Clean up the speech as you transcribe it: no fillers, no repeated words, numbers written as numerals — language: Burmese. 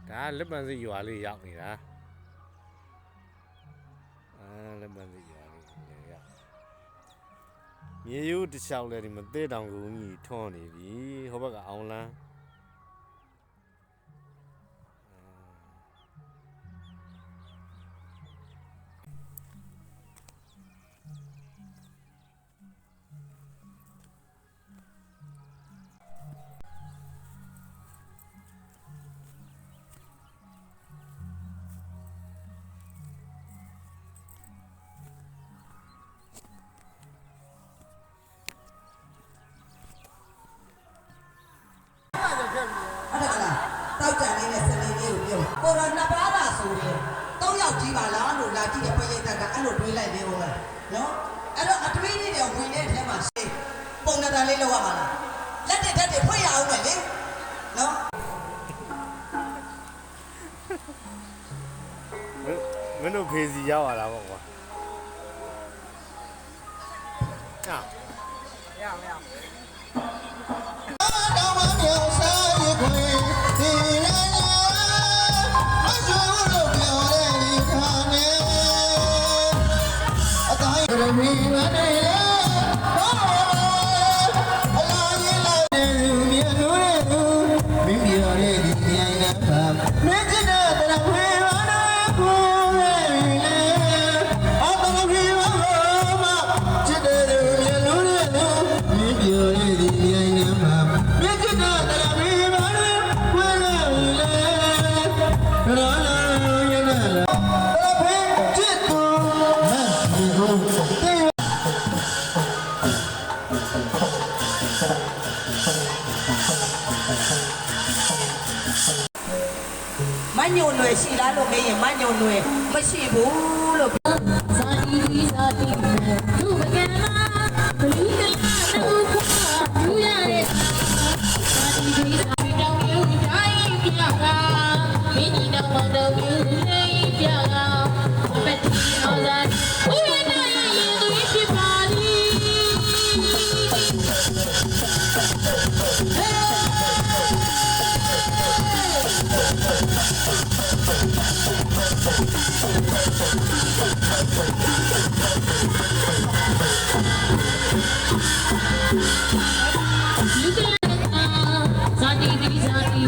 ဒါလက်ပံစိတ်ရွာလေးရောက်နေတာလက်ပံစိတ်ရွာလေးရောက်မြေရိုးတစ်လျှောက်လဲဒီမသေးတောင်ကုန်းကြီးထွန်းနေပြီဟိုဘက်ကအောင်လန်းတောက်ကြလေးနဲ့စနေလေးကိုပြုံးကိုရနှစ်ပါးတာဆိုရင်၃ယောက်ကြီးပါလားလို့လာကြည့်တဲ့ပရိသတ်ကအဲ့လိုတွေးလိုက်သေးဦးမယ်နော်အဲ့တော့အတွေးလေးတွေဝင်တဲ့အထဲမှာရှင်းပုံနတာလေးလောက်ရမှာလားလက်တွေဓာတ်တွေဖွင့်ရအောင်မယ်လေနော်မင်းတို့ဖေးစီရောက်လာတာပေါ့ကွာရအောင်ရအောင်မညို့လွယ်ရှိလားလို့မေးရင်မညို့လွယ်မရှိဘူးလို့ဇာတိဇာတိသူမကနာဘလူးကလာတော့ယူရတဲ့ဇာတိဇာတိတောင်းယူတိုင်းပြကမင်းကြီးတော့မတော်ဘူးနေပြကပတိအောင်သာဦးရနိုင်ရင်သူရှိပါလိလူကလာဇာတိဇာတိ